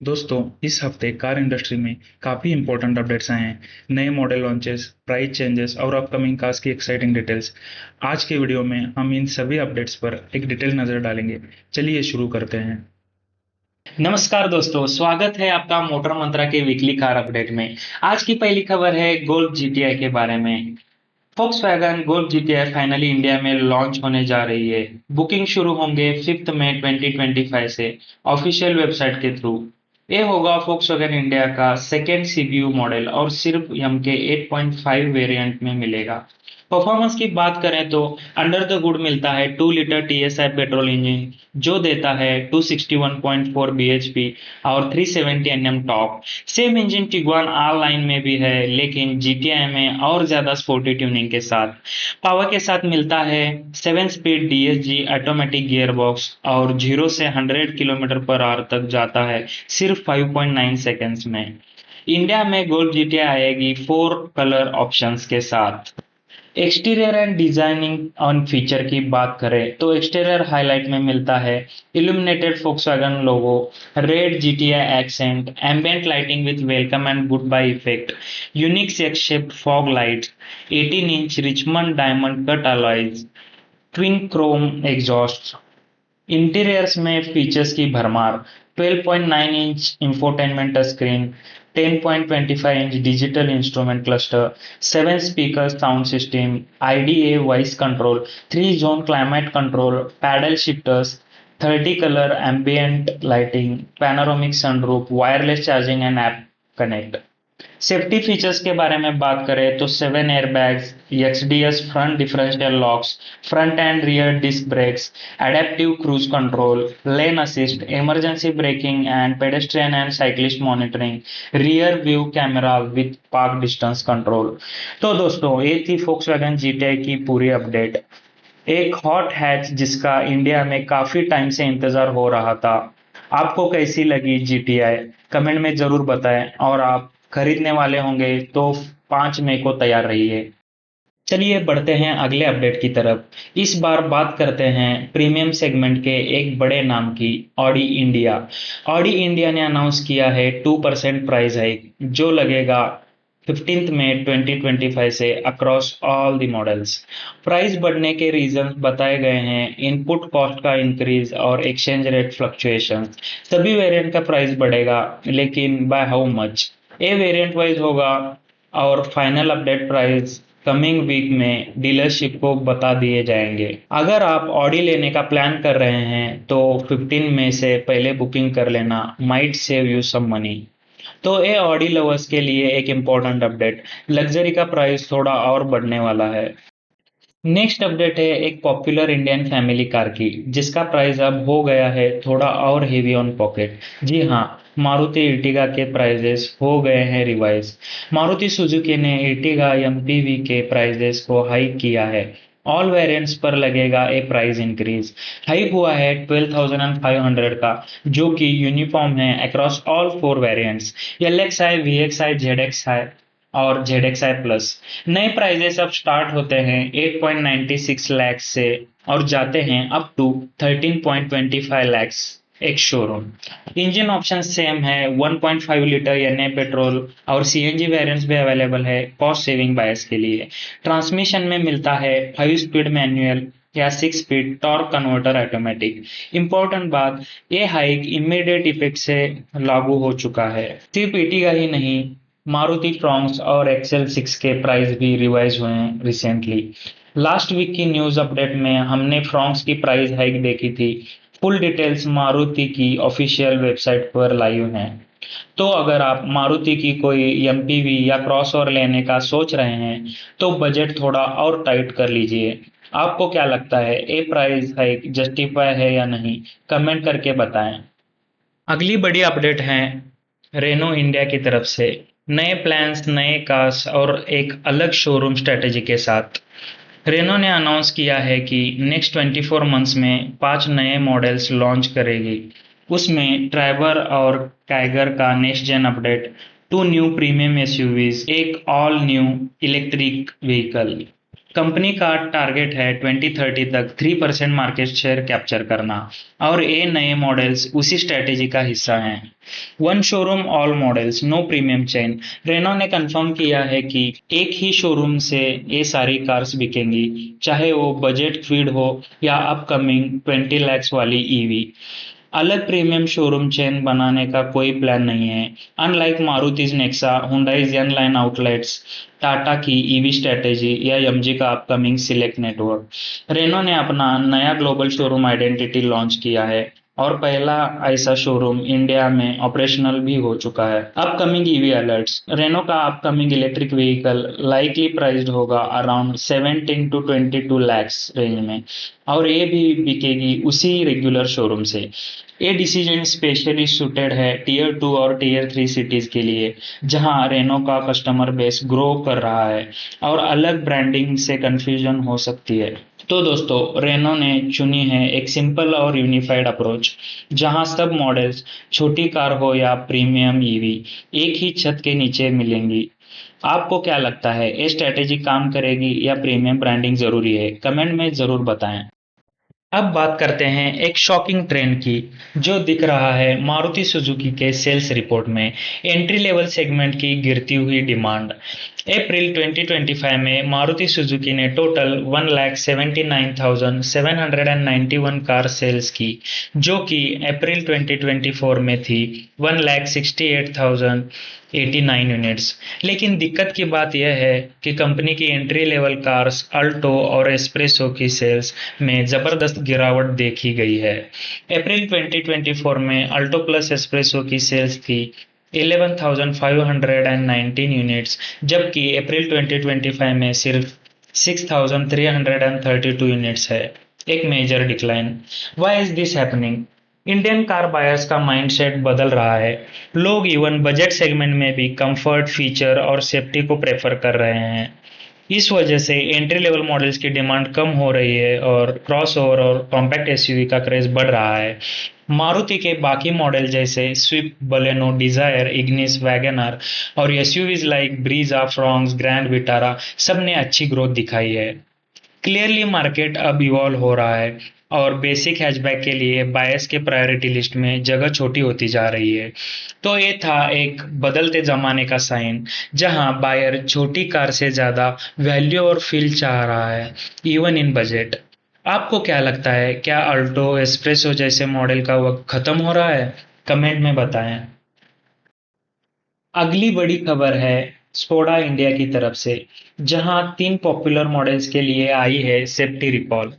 दोस्तों, इस हफ्ते कार इंडस्ट्री में काफी इंपॉर्टेंट अपडेट्स आए हैं। नए मॉडल लॉन्चेस, प्राइस चेंजेस और अपकमिंग कार्स की एक्साइटिंग डिटेल्स। आज के वीडियो में हम इन सभी अपडेट्स पर एक डिटेल नजर डालेंगे। चलिए शुरू करते हैं। नमस्कार दोस्तों, स्वागत है आपका मोटर मंत्रा के वीकली कार अपडेट में। आज की पहली खबर है गोल्फ जीटीआई के बारे में। Volkswagen golf GTI finally India में लॉन्च होने जा रही है। बुकिंग शुरू होंगे 5 मई 2025 से ऑफिशियल वेबसाइट के थ्रू। ये होगा Volkswagen इंडिया का सेकेंड सीबीयू मॉडल और सिर्फ एम के 8.5 वेरिएंट में मिलेगा। परफॉर्मेंस की बात करें तो अंडर द हुड मिलता है 2 लीटर टीएसआई पेट्रोल इंजन जो देता है 261.4 bhp और 370 Nm top. Same engine Tiguan R line में भी है, लेकिन जीटीआई में और ज्यादा स्पोर्टी ट्यूनिंग के साथ। पावर के साथ मिलता है 7 speed DSG automatic gear box और 0 से 100 किलोमीटर पर आवर तक जाता है सिर्फ 5.9 सेकेंड्स में। इंडिया में गोल्फ जीटीआई आएगी 4 कलर ऑप्शंस के साथ। Exterior and designing on feature की बात करें तो एक्सटीरियर हाईलाइट में मिलता है illuminated Volkswagen logo, red GTI accent, ambient lighting with welcome and goodbye effect, unique X shaped fog light, 18 inch Richmond diamond cut alloys, twin chrome exhaust. Interiors में features की भरमार। 12.9 inch infotainment touch screen, 10.25 inch digital instrument cluster, 7 speaker sound system, IDA voice control, 3 zone climate control, paddle shifters, 30 colour ambient lighting, panoramic sunroof, wireless charging and app connect. Safety features के बारे में बात करें तो 7 airbags, XDS front differential locks, front and rear disc brakes, adaptive cruise control, lane assist, emergency braking and pedestrian and cyclist monitoring, rear view camera with park distance control. तो दोस्तों, ये थी Volkswagen जीटीआई की पूरी update. एक hot hatch जिसका India में काफी टाइम से इंतजार हो रहा था। आपको कैसी लगी जीटीआई? कमेंट में जरूर बताएं, और आप खरीदने वाले होंगे तो 5 मई को तैयार रहिए। चलिए बढ़ते हैं अगले अपडेट की तरफ। इस बार बात करते हैं प्रीमियम सेगमेंट के एक बड़े नाम की, ऑडी इंडिया। ऑडी इंडिया ने अनाउंस किया है 2% प्राइस हाइक जो लगेगा 15 मई 2025 से across all the models. Price बढ़ने के रीजन बताए गए हैं इनपुट कॉस्ट का इंक्रीज और एक्सचेंज रेट फ्लक्चुएशन। सभी वेरिएंट का प्राइस बढ़ेगा, लेकिन बाय हाउ मच ये वेरिएंट वाइज होगा, और final update price coming week में डीलरशिप को बता दिए जाएंगे। अगर आप ऑडी लेने का प्लान कर रहे हैं तो 15 मई से पहले बुकिंग कर लेना, might save you some money. तो ये ऑडी लवर्स के लिए एक इम्पोर्टेंट अपडेट, लग्जरी का प्राइस थोड़ा और बढ़ने वाला है। नेक्स्ट अपडेट है एक पॉपुलर इंडियन फैमिली कार की, जिसका प्राइस अब हो गया है थोड़ा और हेवी ऑन पॉकेट। जी हाँ, मारुति इर्टिगा के प्राइजेस हो गए हैं रिवाइज। मारुति सुजुकी ने इर्टिगा एमपीवी के प्राइजेस को हाइक किया है। ऑल वेरिएंट्स पर लगेगा ए प्राइस इंक्रीज। हाइक हुआ है 12,500 का, जो कि यूनिफॉर्म है across all 4 variants, LXI, VXi, ZXI और जेडएक्सआई प्लस। नए प्राइजेस अब स्टार्ट होते हैं 8.96 लाख से और जाते हैं अप टू 13.25 लाख एक शोरूम। इंजन ऑप्शन सेम है, 1.5 लीटर एनए पेट्रोल और सीएनजी वेरिएंट्स भी अवेलेबल है कॉस्ट सेविंग बायस के लिए। ट्रांसमिशन में मिलता है 5 स्पीड मैनुअल या 6 speed torque converter automatic. Important बात, ये हाइक इमीडिएट इफेक्ट से लागू हो चुका है। सिर्फ ईटीगा ही नहीं, मारुति फ्रॉन्क्स और एक्सेल 6 के प्राइस भी रिवाइज हुए हैं रिसेंटली। लास्ट वीक की न्यूज अपडेट में हमने फ्रॉन्क्स की प्राइस हाइक देखी थी। फुल डिटेल्स मारुति की ऑफिशियल वेबसाइट पर लाइव हैं। तो अगर आप मारुति की कोई एमपीवी या क्रॉसओवर लेने का सोच रहे हैं तो बजट थोड़ा और टाइट कर लीजिए। आपको क्या लगता है, ये प्राइस हाइक जस्टिफाई है या नहीं? कमेंट करके बताएं। अगली बड़ी अपडेट है रेनो इंडिया की तरफ से। नए प्लान्स, नए कार्स और एक अलग शोरूम स्ट्रेटेजी के साथ रेनो ने अनाउंस किया है कि नेक्स्ट 24 मंथ्स में 5 नए मॉडल्स लॉन्च करेगी। उसमें ट्राइबर और टाइगर का next gen update, 2 new premium SUVs, एक all new electric vehicle. Company का टारगेट है 2030 तक 3% मार्केट शेयर कैप्चर करना, और ये नए मॉडल्स उसी स्ट्रेटेजी का हिस्सा हैं। One showroom all models no premium chain. Renault ने कंफर्म किया है कि एक ही शोरूम से ये सारी कार्स बिकेंगी, चाहे वो बजट फीड हो या अपकमिंग 20 lakhs वाली ईवी। अलग प्रीमियम शोरूम चेन बनाने का कोई प्लान नहीं है। अनलाइक मारुति's नेक्सा, हुंडई's एन लाइन आउटलेट्स, टाटा की ईवी स्ट्रेटेजी या एमजी का अपकमिंग सिलेक्ट नेटवर्क, रेनो ने अपना नया ग्लोबल शोरूम आइडेंटिटी लॉन्च किया है और पहला ऐसा शोरूम इंडिया में ऑपरेशनल भी हो चुका है। अपकमिंग ईवी अलर्ट्स, रेनो का upcoming electric vehicle likely priced होगा अराउंड 17 to 22 lakhs रेंज में, और ये भी बिकेगी उसी रेगुलर शोरूम से। ये डिसीजन स्पेशली सूटेड है टीयर 2 और टीयर 3 सिटीज के लिए, जहां रेनो का कस्टमर बेस ग्रो कर रहा है और अलग ब्रांडिंग से कंफ्यूजन हो सकती है। तो दोस्तों, रेनो ने चुनी है एक सिंपल और यूनिफाइड अप्रोच, जहां सब मॉडल्स, छोटी कार हो या प्रीमियम ईवी, एक ही छत के नीचे मिलेंगी। आपको क्या लगता है, ये स्ट्रेटेजी काम करेगी या प्रीमियम ब्रांडिंग जरूरी है? कमेंट में जरूर बताएं। अब बात करते हैं एक शॉकिंग ट्रेंड की जो दिख रहा है मारुति सुजुकी के सेल्स रिपोर्ट में। एंट्री लेवल सेगमेंट की गिरती हुई डिमांड। अप्रैल 2025 में मारुति सुजुकी ने टोटल 1,79,791 कार सेल्स की, जो कि अप्रैल 2024 में थी 1,68,089 यूनिट्स। लेकिन दिक्कत की बात यह है कि कंपनी की एंट्री लेवल कार्स अल्टो और एस्प्रेसो की सेल्स में जबरदस्त गिरावट देखी गई है। अप्रैल 2024 में अल्टो प्लस एस्प्रेसो की सेल्स थी 11,519 यूनिट्स, जबकि अप्रैल 2025 में सिर्फ 6,332 यूनिट्स है, एक major decline. Why is this happening? Indian car buyers का माइंडसेट बदल रहा है। लोग इवन बजट सेगमेंट में भी कंफर्ट, फीचर और सेफ्टी को प्रेफर कर रहे हैं। इस वजह से एंट्री लेवल मॉडल्स की डिमांड कम हो रही है और क्रॉसओवर और कॉम्पैक्ट एसयूवी का क्रेज बढ़ रहा है। मारुति के बाकी मॉडल जैसे Swift, Baleno, Dzire, Ignis, WagonR और SUVs like Brezza, Fronx, Grand Vitara सब ने अच्छी ग्रोथ दिखाई है। क्लियरली मार्केट अब इवॉल्व हो रहा है और बेसिक हैचबैक के लिए बायर्स के प्रायोरिटी लिस्ट में जगह छोटी होती जा रही है। तो ये था एक बदलते जमाने का साइन, जहां बायर छोटी कार से ज्यादा वैल्यू और फील चाह रहा है, इवन इन बजट। आपको क्या लगता है, क्या अल्टो, एस्प्रेसो जैसे मॉडल का वक्त खत्म हो रहा है? कमेंट में बताएं। अगली बड़ी खबर है स्कोडा इंडिया की तरफ से, जहां 3 पॉपुलर मॉडल्स के लिए आई है safety recall.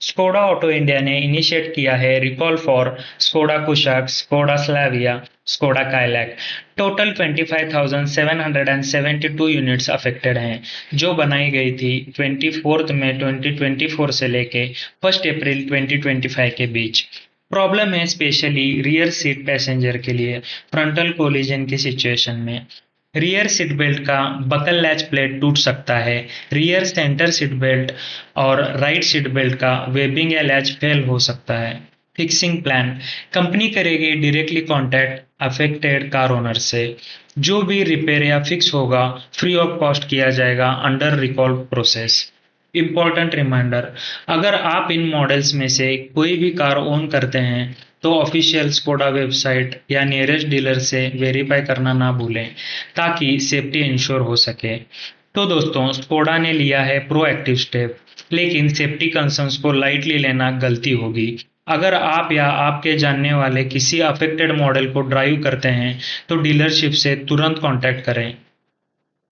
Skoda auto India ने इनिशिएट किया है recall for Skoda Kushaq, Skoda Slavia, Skoda Kylaq. Total 25,772 units affected हैं, जो बनाई गई थी 24 मई 2024 से लेके 1 अप्रैल 2025 के बीच। प्रॉब्लम है स्पेशली रियर सीट पैसेंजर के लिए फ्रंटल कोलिजन की सिचुएशन में। रियर सीट बेल्ट का बकल लैच प्लेट टूट सकता है, रियर सेंटर सीट बेल्ट और राइट सीट बेल्ट का वेबिंग या लैच फेल हो सकता है। फिक्सिंग प्लान, कंपनी करेगी directly contact affected car owner से। जो भी रिपेयर या फिक्स होगा फ्री ऑफ कॉस्ट किया जाएगा under recall process. Important reminder, अगर आप इन मॉडल्स में से कोई भी कार ओन करते हैं तो ऑफिशियल स्कोडा वेबसाइट या नियरेस्ट डीलर से वेरीफाई करना ना भूलें, ताकि सेफ्टी इंश्योर हो सके। तो दोस्तों, स्कोडा ने लिया है प्रोएक्टिव स्टेप, लेकिन सेफ्टी कंसर्न्स को लाइटली लेना गलती होगी। अगर आप या आपके जानने वाले किसी अफेक्टेड मॉडल को ड्राइव करते हैं तो डीलरशिप से तुरंत कांटेक्ट करें।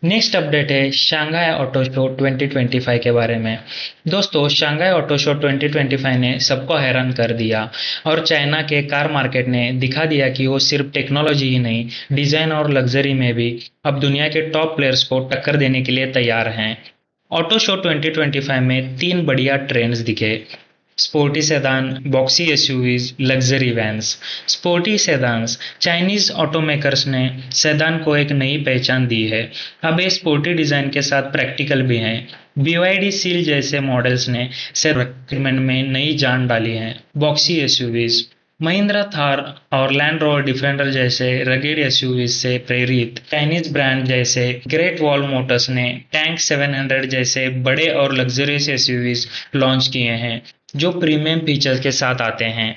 नेक्स्ट अपडेट है शंघाई ऑटो शो 2025 के बारे में। दोस्तों, शंघाई ऑटो शो 2025 ने सबको हैरान कर दिया और चाइना के कार मार्केट ने दिखा दिया कि वो सिर्फ टेक्नोलॉजी ही नहीं, डिजाइन और लग्जरी में भी अब दुनिया के टॉप प्लेयर्स को टक्कर देने के लिए तैयार हैं। ऑटो शो 2025 में 3 बढ़िया ट्रेंड्स दिखे: sporty sedan, boxy SUVs, luxury vans. Sporty sedans, Chinese automakers ने सेडान को एक नई पहचान दी है। अब ये स्पोर्टी डिजाइन के साथ प्रैक्टिकल भी हैं। BYD सील जैसे मॉडल्स ने सेगमेंट में नई जान डाली है। बॉक्सी एसयूवीज, महिंद्रा थार और लैंड रोवर डिफेंडर जैसे रगेड एसयूवीज से प्रेरित चाइनीज ब्रांड जैसे ग्रेट वॉल मोटर्स ने टैंक 700 जैसे बड़े और लग्जरियस एसयूवीज लॉन्च किए हैं, जो प्रीमियम फीचर्स के साथ आते हैं।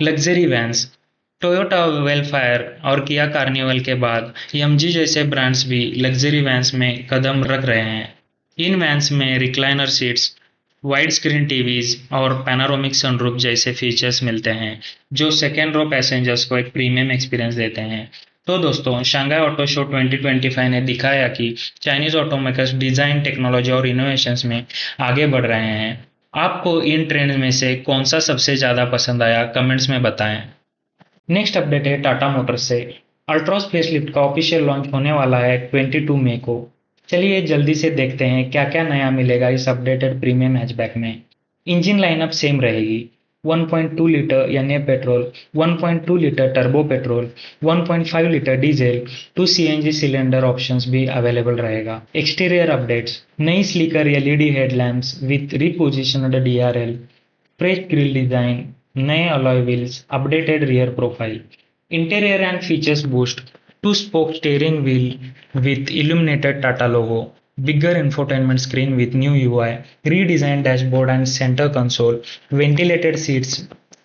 लग्जरी वैन्स, टोयोटा वेलफायर और किया कार्निवल के बाद एमजी जैसे ब्रांड्स भी लग्जरी वैन्स में कदम रख रहे हैं। इन वैन्स में recliner seats, wide screen TVs और पैनारोमिक सनरूफ जैसे फीचर्स मिलते हैं जो सेकेंड रो पैसेंजर्स को एक प्रीमियम एक्सपीरियंस देते हैं। तो दोस्तों, शंघाई ऑटो शो 2025 ने दिखाया कि चाइनीज ऑटोमेकर्स डिजाइन, टेक्नोलॉजी और इनोवेशंस में आगे बढ़ रहे हैं। आपको इन ट्रेंड्स में से कौन सा सबसे ज्यादा पसंद आया, कमेंट्स में बताएं। नेक्स्ट अपडेट है टाटा मोटर्स से। अल्ट्रॉस फेसलिफ्ट का ऑफिशियल लॉन्च होने वाला है 22 मई को। चलिए जल्दी से देखते हैं क्या क्या नया मिलेगा इस अपडेटेड प्रीमियम हैचबैक में। इंजन लाइनअप सेम रहेगी। 1.2 लीटर यानी petrol, 1.2 litre turbo petrol, 1.5 litre diesel, 2 CNG cylinder options भी अवेलेबल रहेगा। एक्सटीरियर अपडेट्स, नई sleeker LED headlamps with repositioned DRL, fresh grille design, नए alloy wheels, updated rear profile. Interior and features boost, 2-spoke steering wheel with illuminated Tata logo, bigger infotainment screen with new UI, redesigned dashboard and center console, ventilated seats,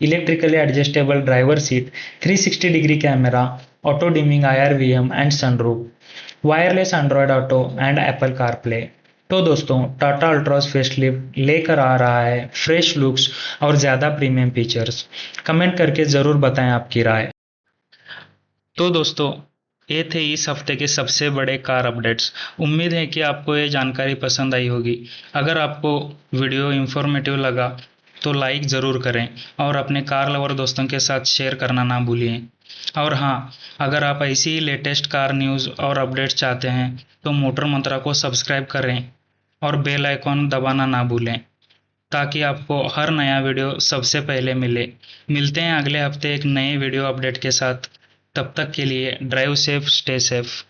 electrically adjustable driver seat, 360-degree camera, auto dimming IRVM and sunroof, wireless Android Auto and Apple CarPlay। तो दोस्तों, Tata Altroz facelift लेकर आ रहा है fresh looks और ज़्यादा premium features. Comment करके ज़रूर बताएं आपकी राय। तो दोस्तों, ये थे इस हफ्ते के सबसे बड़े कार अपडेट्स। उम्मीद है कि आपको ये जानकारी पसंद आई होगी। अगर आपको वीडियो इंफॉर्मेटिव लगा तो लाइक ज़रूर करें और अपने कार लवर दोस्तों के साथ शेयर करना ना भूलिए। और हाँ, अगर आप ऐसी ही लेटेस्ट कार न्यूज़ और अपडेट्स चाहते हैं तो मोटर मंत्रा को सब्सक्राइब करें और बेल आइकॉन दबाना ना भूलें ताकि आपको हर नया वीडियो सबसे पहले मिले। मिलते हैं अगले हफ्ते एक नए वीडियो अपडेट के साथ। तब तक के लिए ड्राइव सेफ, स्टे सेफ।